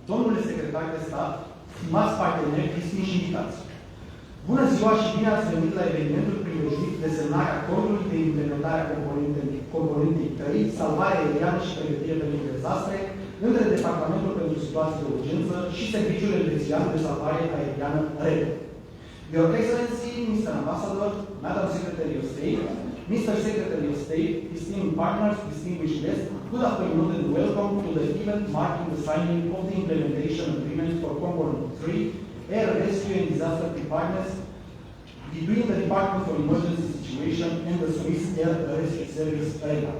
domnule secretar de stat, stimați parteneri, distinși invitați. Bună ziua și bine ați venit la evenimentul pregătit de semnarea Acordului de implementare a Componentei 3, Salvare Aeriană și Pregătire pentru Dezastre, între Departamentul pentru Situații de Urgență și Serviciul Elvețian de Salvare Aeriană REGA. Your Excellency, Mr. Ambassador, Madam Secretary of State, Mr. Secretary of State, esteemed partners, distinguished guests, good afternoon and welcome to the event marking the signing of the implementation agreement for Component 3, Air-Rescue and Disaster Preparedness between the Department for Emergency Situation and the Swiss Air-Rescue Service REGA.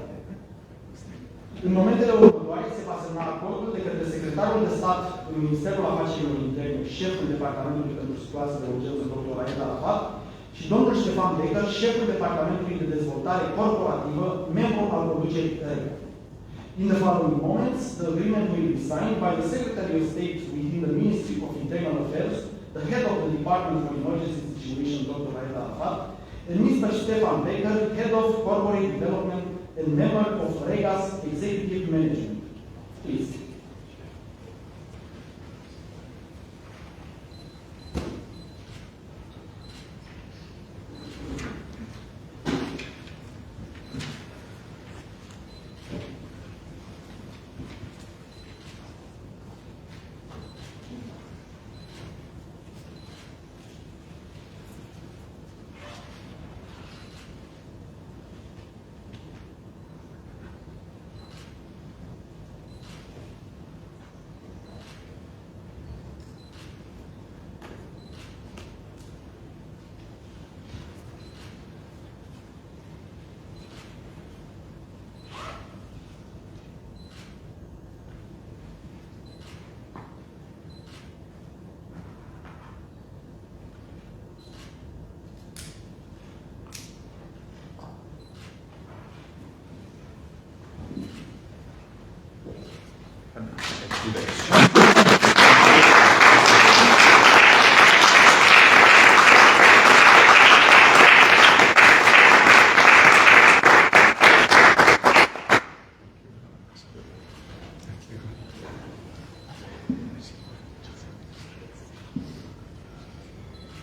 În momentele următoare se va semna acordul de către Secretarul de Stat în Ministerul Afacerilor Interne, șeful Departamentului pentru Situații de Urgență, dr. Air-Rescue și domnul Ștefan Becker, șeful Departamentului de Dezvoltare Corporativă, membru al conducerii REGA. In the following moments, the agreement will be signed by the Secretary of State within the Ministry of Internal Affairs, the head of the Department for Emergency Situation, Dr. Air-Rescue, and Mr. Stefan Becker, head of Corporate Development and member of REGA's Executive Management. Please.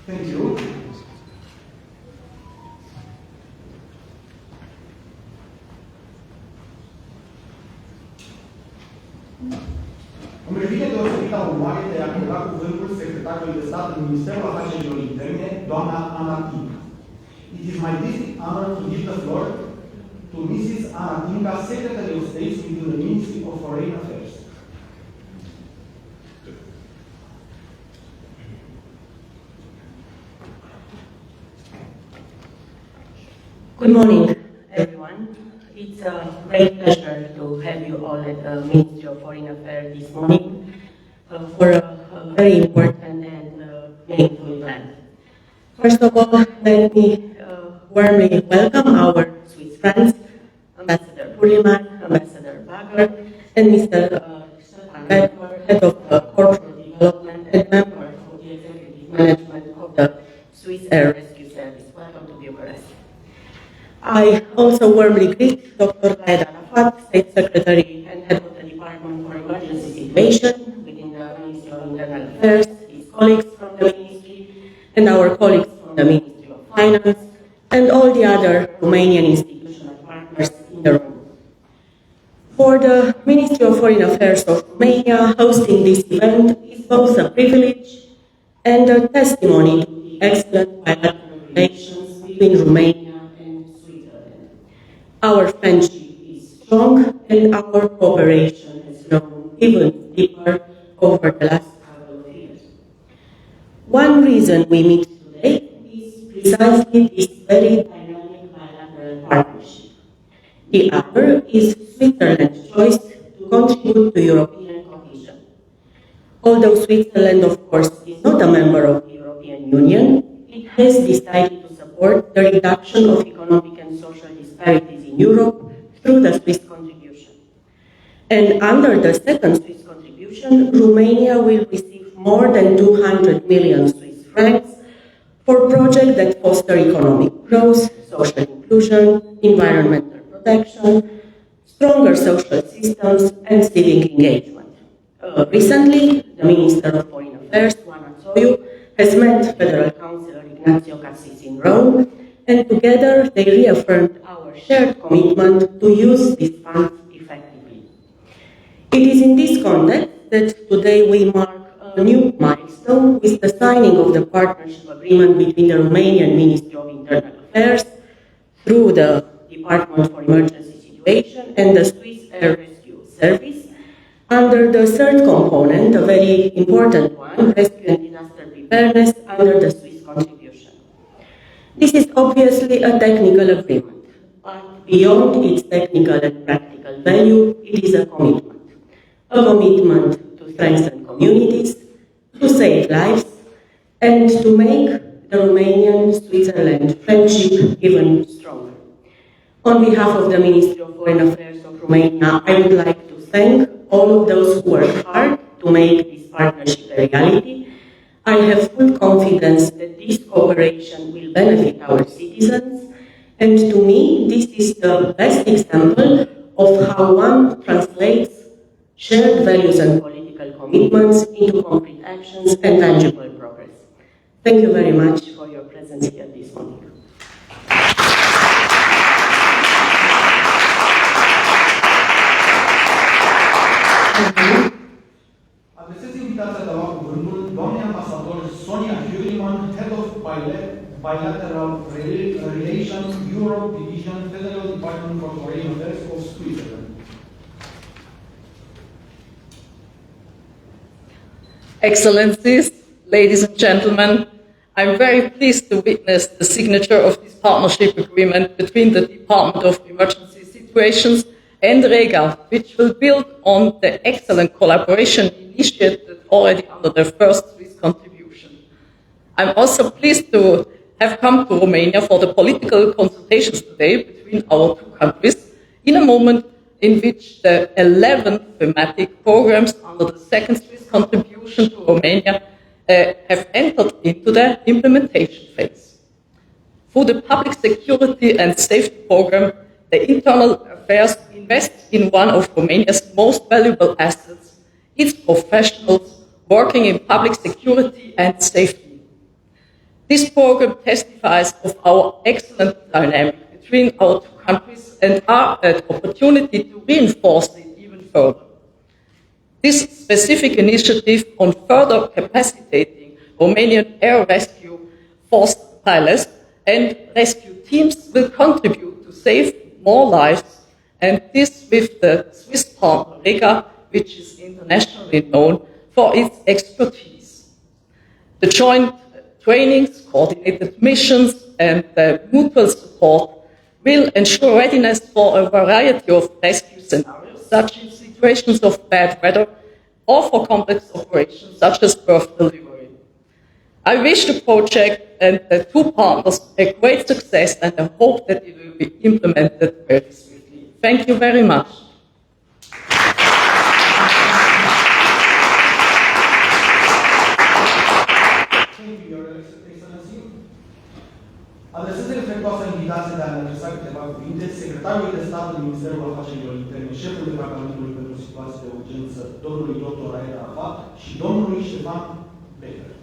Thank you. Îmi revine deosebită onoare de a acorda cuvântul secretarului de stat în Ministerul Afacerilor Interne, doamna Ana Tinca. It is my distinct honor to give the floor to Mrs. Ana Tinca, Secretary of State within the Ministry of Foreign Affairs. Good morning, everyone. It's a great pleasure to have you all at the Ministry of Foreign Affairs this morning for a very important and meaningful event. First of all, let me warmly welcome our Swiss friends, Ambassador Pulliman, Ambassador Bagger, and Mr. Stefan Becker, Head of Corporate Development and member of the Executive Management of the Swiss Air-Rescue Service. Welcome to Bucharest. I also warmly greet Dr. Air-Rescue, State Secretary and Head of the Department for Emergency Situation within the Ministry of Internal Affairs, his colleagues from the Ministry, and our colleagues from the Ministry of Finance, and all the other Romanian institutional partners in the room. For the Ministry of Foreign Affairs of Romania, hosting this event is both a privilege and a testimony to the excellent bilateral relations between Romania. Our friendship is strong and our cooperation has grown even deeper over the last couple of years. One reason we meet today is precisely this very dynamic bilateral partnership. The other is Switzerland's choice to contribute to European cohesion. Although Switzerland, of course, is not a member of the European Union, it has decided to support the reduction of economic and social disparities in Europe through the Swiss contribution. And under the second Swiss contribution, Romania will receive more than 200 million Swiss francs for projects that foster economic growth, social inclusion, environmental protection, stronger social systems, and civic engagement. Recently, the Minister of Foreign Affairs, Oana Tsoiu, has met Federal Councillor Ignacio Cassis in Rome, and together they reaffirmed our shared commitment to use these funds effectively. It is in this context that today we mark a new milestone with the signing of the partnership agreement between the Romanian Ministry of Internal Affairs through the Department for Emergency Situation and the Swiss Air-Rescue Service under the third component, a very important one, rescue and disaster preparedness under the Swiss contribution. This is obviously a technical agreement, but beyond its technical and practical value, it is a commitment. A commitment to strengthen communities, to save lives, and to make the Romanian-Switzerland friendship even stronger. On behalf of the Ministry of Foreign Affairs of Romania, I would like to thank all of those who worked hard to make this partnership a reality. I have full confidence that this cooperation will benefit our citizens, and to me, this is the best example of how one translates shared values and political commitments into concrete actions and tangible progress. Thank you very much for your presence here this morning. Adresez invitația de a lua cuvântul doamnei ambasador Sonia Hürliman, Head of Bilateral Relations, Europe Division, Federal Department for Foreign Affairs of Switzerland. Excellencies, ladies and gentlemen, I'm very pleased to witness the signature of this partnership agreement between the Department of Emergency Situations and REGA, which will build on the excellent collaboration initiated already under the first Swiss contribution. I'm also pleased to have come to Romania for the political consultations today between our two countries in a moment in which the 11 thematic programs under the second Swiss contribution to Romania have entered into their implementation phase. Through the Public Security and Safety Program, the Internal Affairs invests in one of Romania's most valuable assets, its professionals working in public security and safety. This program testifies of our excellent dynamic between our two countries and are an opportunity to reinforce it even further. This specific initiative on further capacitating Romanian air rescue force pilots and rescue teams will contribute to save more lives, and this with the Swiss partner REGA, which is internationally known for its expertise. The joint trainings, coordinated missions, and the mutual support will ensure readiness for a variety of rescue scenarios, such as situations of bad weather, or for complex operations such as birth delivery. I wish the project and the two partners a great success, and I hope that it will be implemented very swiftly. Thank you very much. Thank you, Your Excellency. Adresez respectoasă invitație de a ne adresa câteva cuvinte secretarului de stat în Ministerul Afacerilor Interne, șeful Departamentului pentru Situații de Urgență, domnului dr. Air-Rescue și domnului Ștefan Becker.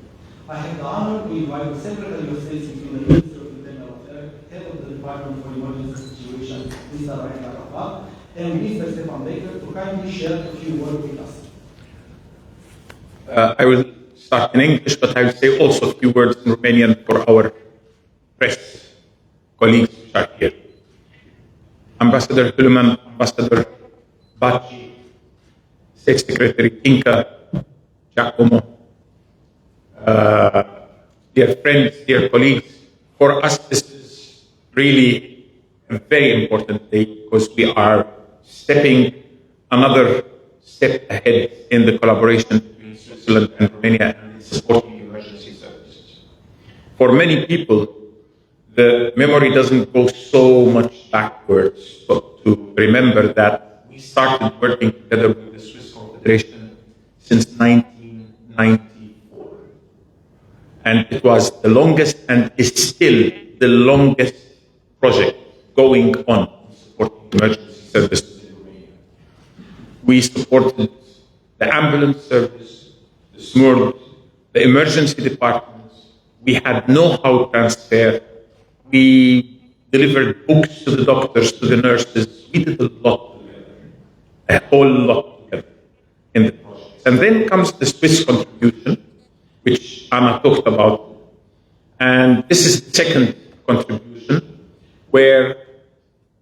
I have the honor to invite the Secretary of State in the Ministry of Internal Affairs, Head of the Department for Emergency Situation, Mr. Air-Rescue, and Mr. Stefan Becker to kindly share a few words with us. I will start in English, but I will say also a few words in Romanian for our press colleagues who are here. Ambassador Hülleman, Ambassador Baci, State Secretary Tinka, Giacomo, dear friends, dear colleagues, for us this is really a very important day because we are stepping another step ahead in the collaboration between Switzerland and Romania and in supporting emergency services. For many people, the memory doesn't go so much backwards, but to remember that we started working together with the Swiss Confederation since 1994. And it was the longest and is still the longest project going on supporting emergency services in Romania. We supported the ambulance service, the SMURD, the emergency departments. We had know-how transfer. We delivered books to the doctors, to the nurses. We did a lot together, a whole lot together in the project. And then comes the Swiss contribution, which Anna talked about. And this is the second contribution, where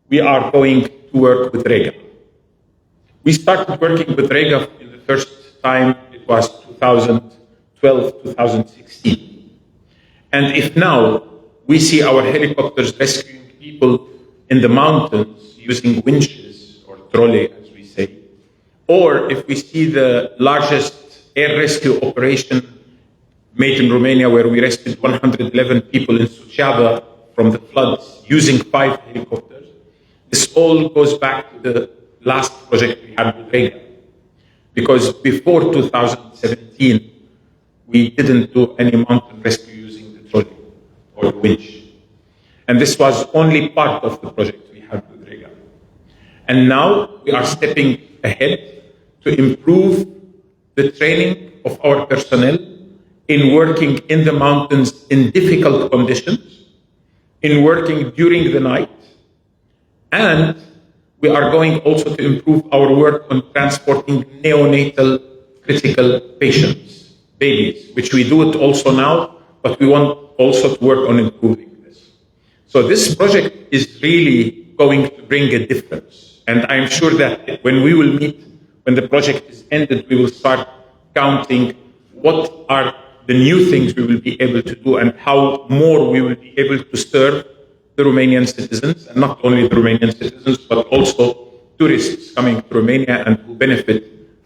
we are going to work with REGA. We started working with REGA in the first time, it was 2012, 2016. And if now we see our helicopters rescuing people in the mountains using winches or trolley, as we say, or if we see the largest air rescue operation made in Romania, where we rescued 111 people in Suceava from the floods using 5 helicopters, this all goes back to the last project we had with REGA. Because before 2017, we didn't do any mountain rescue using the trolley or the winch. And this was only part of the project we had with REGA. And now we are stepping ahead to improve the training of our personnel in working in the mountains in difficult conditions, in working during the night, and we are going also to improve our work on transporting neonatal critical patients, babies, which we do it also now, but we want also to work on improving this. So this project is really going to bring a difference. And I'm sure that when we will meet, when the project is ended, we will start counting what are the new things we will be able to do and how more we will be able to serve the Romanian citizens, and not only the Romanian citizens, but also tourists coming to Romania and who benefit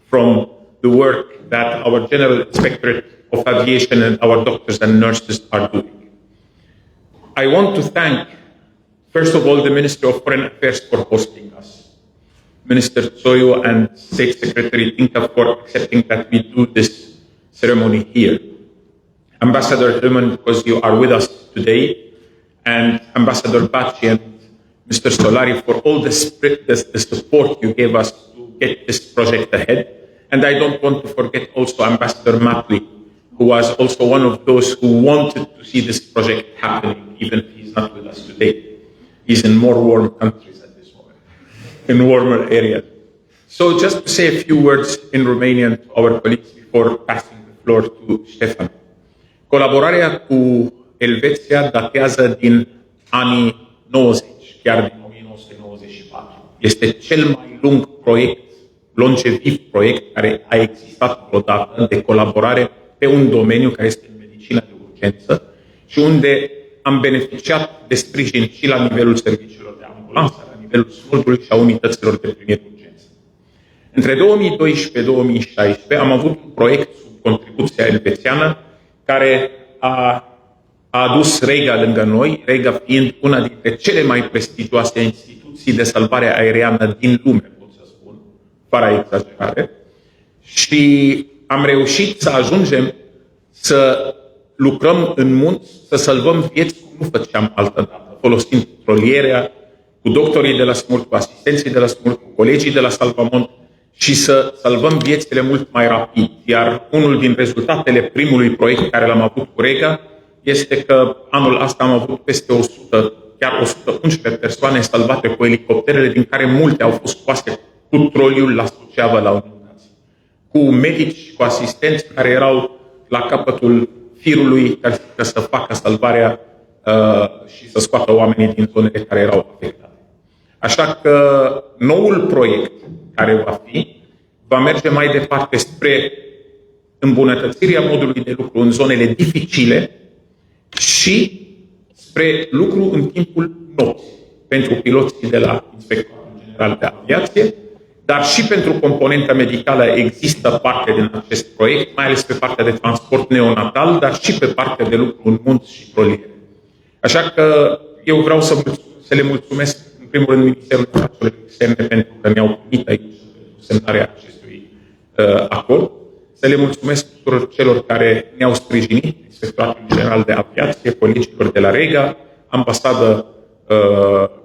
from the work that our General Inspectorate of Aviation and our doctors and nurses are doing. I want to thank, first of all, the Ministry of Foreign Affairs for hosting us, Minister Tsoyu and State Secretary Tinka for accepting that we do this ceremony here. Ambassador Hillman, because you are with us today, and Ambassador Bacci and Mr. Solari for all the support you gave us to get this project ahead. And I don't want to forget also Ambassador Matley, who was also one of those who wanted to see this project happening, even if he's not with us today. He's in more warm countries at this moment, in warmer areas. So just to say a few words in Romanian to our colleagues before passing the floor to Ștefan. Colaborarea cu Elveția datează din anii 90, chiar din 1994. Este cel mai lung proiect, longeviv proiect care a existat vreodată de colaborare pe un domeniu care este medicina de urgență și unde am beneficiat de sprijin și la nivelul serviciilor de ambulanță, la nivelul SMURD-ului și a unităților de primire urgență. Între 2012-2016 am avut un proiect sub contribuția elvețiană care a adus REGA lângă noi, REGA fiind una dintre cele mai prestigioase instituții de salvare aeriană din lume, pot să spun, fără exagerare, și am reușit să ajungem să lucrăm în munți, să salvăm vieți cum nu făceam altădată, folosind trolierea, cu doctorii de la SMURD, cu asistenții de la SMURD, cu colegii de la Salvamont și să salvăm viețile mult mai rapid. Iar unul din rezultatele primului proiect care l-am avut cu REGA este că anul ăsta am avut peste 100, chiar 111 persoane salvate cu elicopterele, din care multe au fost scoase cu troliul la Suceava la inundații, cu medici, cu asistenți care erau la capătul firului ca să facă salvarea și să scoată oamenii din zonele care erau afectate. Așa că noul proiect care va merge mai departe spre îmbunătățirea modului de lucru în zonele dificile și spre lucru în timpul nopții pentru piloții de la Inspectoratul General de Aviație, dar și pentru componenta medicală există parte din acest proiect, mai ales pe partea de transport neonatal, dar și pe partea de lucru în munți și troliere. Așa că eu vreau să le mulțumesc în primul rând Ministerul Afacerilor Interne pentru că ne-au primit aici pentru semnarea acestui acord, să le mulțumesc tuturor celor care ne-au sprijinit, Inspectoratul General de Aviație, colegilor de la REGA, Ambasada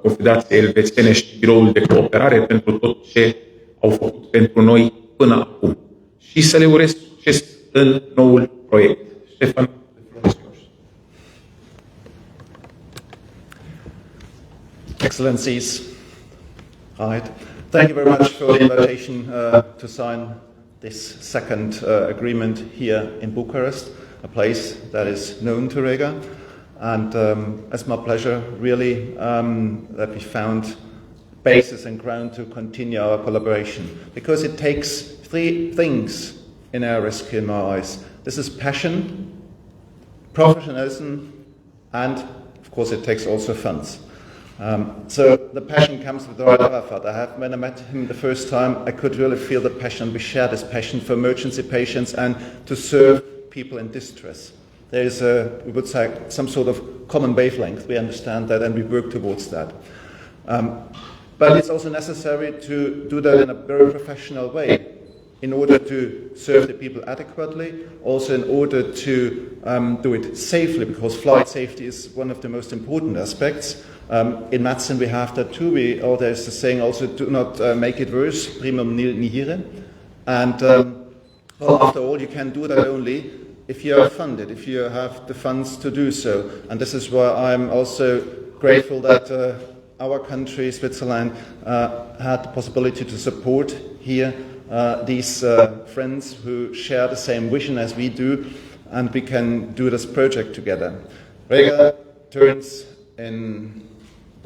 Confederației Elvețiene și Biroul de Cooperare pentru tot ce au făcut pentru noi până acum. și să le urez succes în noul proiect. Ștefan, the floor is yours. Excellencies, right. Thank you very much for the invitation to sign this second agreement here in Bucharest, a place that is known to REGA. And it's my pleasure, really, that we found basis and ground to continue our collaboration. Because it takes three things in Air-Rescue in my eyes. This is passion, professionalism, and, of course, it takes also funds. So the passion comes with Roy Arafat. When I met him the first time, I could really feel the passion. We share this passion for emergency patients and to serve people in distress. There is, we would say, some sort of common wavelength. We understand that and we work towards that. But it's also necessary to do that in a very professional way in order to serve the people adequately, also in order to do it safely, because flight safety is one of the most important aspects. In medicine we have that too. There's the saying also, do not make it worse, primum nihil. And well, after all, you can do that only if you are funded, if you have the funds to do so. And this is why I'm also grateful that our country, Switzerland, had the possibility to support here these friends who share the same vision as we do, and we can do this project together. REGA turns in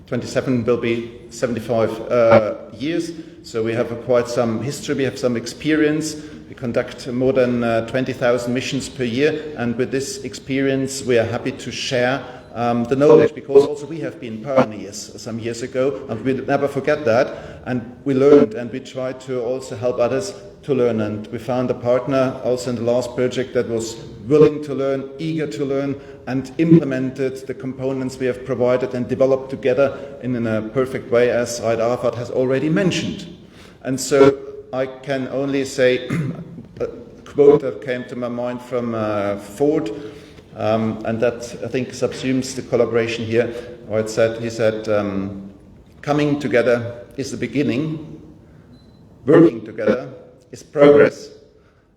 27 will be 75 years, so we have quite some history, we have some experience. We conduct more than 20,000 missions per year, and with this experience we are happy to share the knowledge, because also we have been pioneers some years ago, and we'll never forget that, and we learned and we tried to also help others to learn, and we found a partner also in the last project that was willing to learn, eager to learn, and implemented the components we have provided and developed together in a perfect way, as Raed Arafat has already mentioned. And so I can only say a quote that came to my mind from Ford, and that I think subsumes the collaboration here, where he said, coming together is the beginning, working together is progress,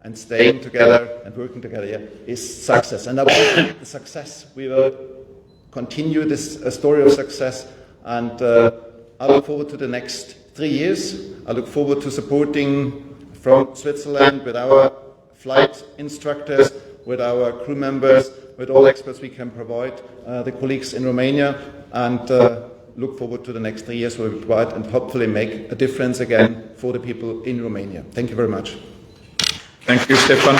and staying together and working together is success. And the success, we will continue this story of success, and I look forward to the next 3 years. I look forward to supporting from Switzerland with our flight instructors, with our crew members, with all experts we can provide, the colleagues in Romania, and look forward to the next 3 years where we provide and hopefully make a difference again for the people in Romania. Thank you very much. Thank you, Stefan.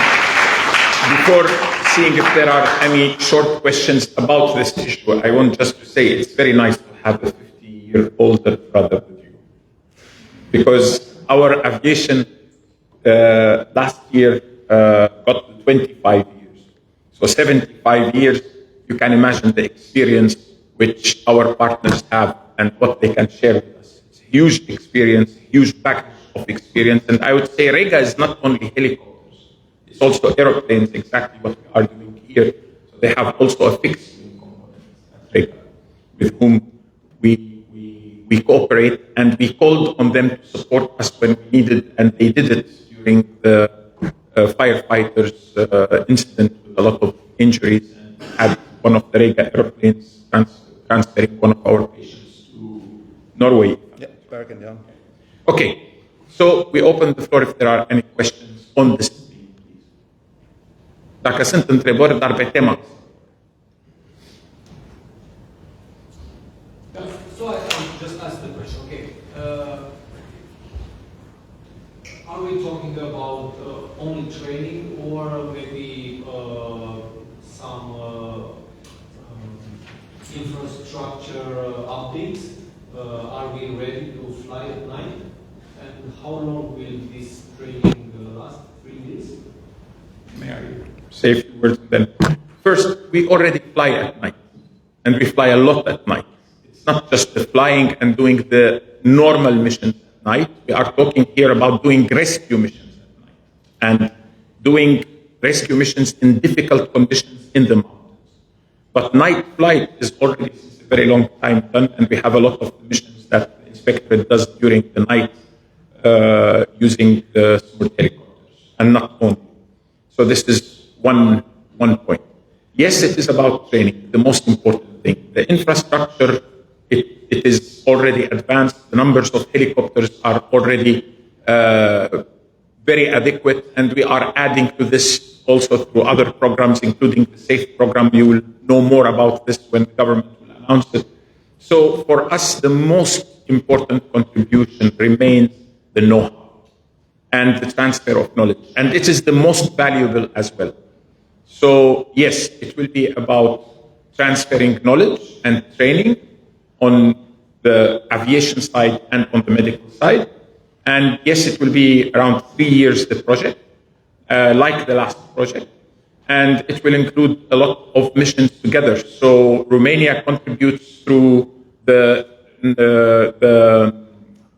Before seeing if there are any short questions about this issue, I want just to say it's very nice to have a 50-year older brother with you. Because our aviation last year got to 25 years. So 75 years, you can imagine the experience which our partners have and what they can share with us. It's a huge experience, huge package of experience. And I would say REGA is not only helicopters, it's also aeroplanes, exactly what we are doing here. So they have also a fixed wing component at REGA, with whom we cooperate, and we called on them to support us when we needed, and they did it during the firefighters incident with a lot of injuries, and had one of the REGA airplanes transferring one of our patients to Norway. Yeah, Bergen, yeah. Okay, so we open the floor if there are any questions on this. Dacă sunt întrebări, dar pe tema. So I just asked the question. Okay, are we talking about only training, or maybe some infrastructure updates? Are we ready to fly at night? And how long will this training last? 3 years? May I say a few words then? First, we already fly at night, and we fly a lot at night. It's not just the flying and doing the normal missions at night. We are talking here about doing rescue missions at night, and doing rescue missions in difficult conditions in the mountains. But night flight is already since a very long time done, and we have a lot of missions that the inspectorate does during the night using the small helicopters. and not only. So this is one point. Yes, it is about training, the most important thing. The infrastructure, it is already advanced. The numbers of helicopters are already very adequate, and we are adding to this also through other programs, including the SAFE program. You will know more about this when the government will announce it. So for us, the most important contribution remains the know-how and the transfer of knowledge. And it is the most valuable as well. So yes, it will be about transferring knowledge and training on the aviation side and on the medical side. And yes, it will be around 3 years, the project, like the last project. And it will include a lot of missions together. So Romania contributes through the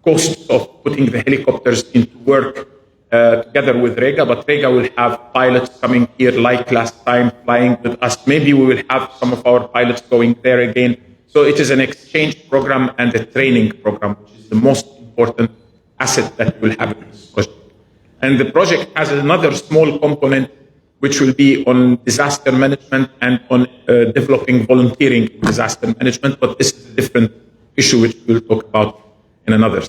costs of putting the helicopters into work together with REGA, but REGA will have pilots coming here like last time, flying with us. Maybe we will have some of our pilots going there again. So it is an exchange program and a training program, which is the most important asset that we will have in this project. And the project has another small component, which will be on disaster management and on developing volunteering in disaster management, but this is a different issue which we'll talk about in another.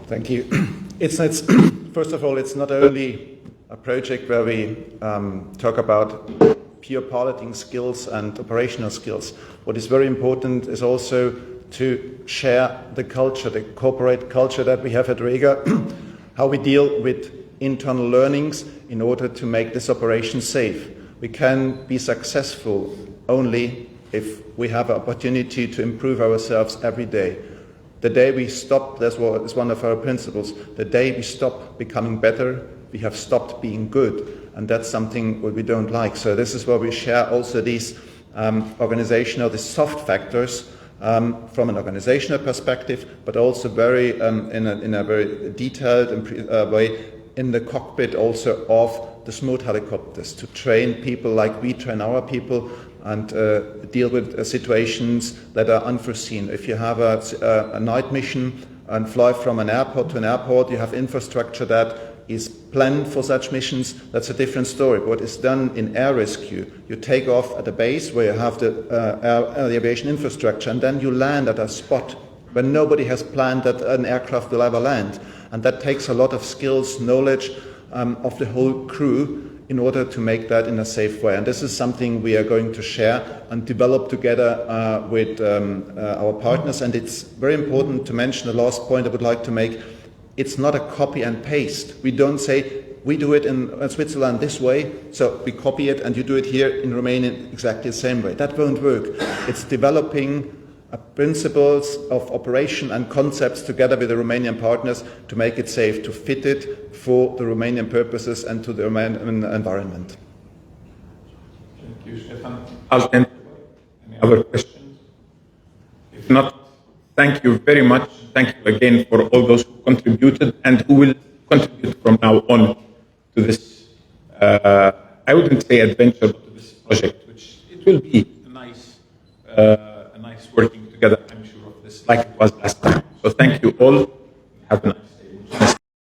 Thank you. It's first of all, it's not only a project where we talk about pure piloting skills and operational skills. What is very important is also to share the culture, the corporate culture that we have at REGA, how we deal with internal learnings in order to make this operation safe. We can be successful only if we have an opportunity to improve ourselves every day. The day we stop, that's what is one of our principles, the day we stop becoming better, we have stopped being good. And that's something what we don't like. So this is where we share also these organizational, these soft factors from an organizational perspective, but also very in a very detailed way in the cockpit also of the smooth helicopters, to train people like we train our people and deal with situations that are unforeseen. If you have a night mission and fly from an airport to an airport, you have infrastructure that is planned for such missions, that's a different story. What is done in air rescue, you take off at a base where you have the aviation infrastructure, and then you land at a spot where nobody has planned that an aircraft will ever land. And that takes a lot of skills, knowledge of the whole crew in order to make that in a safe way. And this is something we are going to share and develop together with our partners. And it's very important to mention the last point I would like to make. It's not a copy and paste. We don't say, we do it in Switzerland this way, so we copy it and you do it here in Romania exactly the same way. That won't work. It's developing principles of operation and concepts together with the Romanian partners to make it safe, to fit it for the Romanian purposes and to the Romanian environment. Thank you, Stefan. Any other questions? If not, thank you very much. Thank you again for all those who contributed and who will contribute from now on to this, I wouldn't say adventure, but to this project, which it will be a nice working together, I'm sure of this, like it was last time. So thank you all.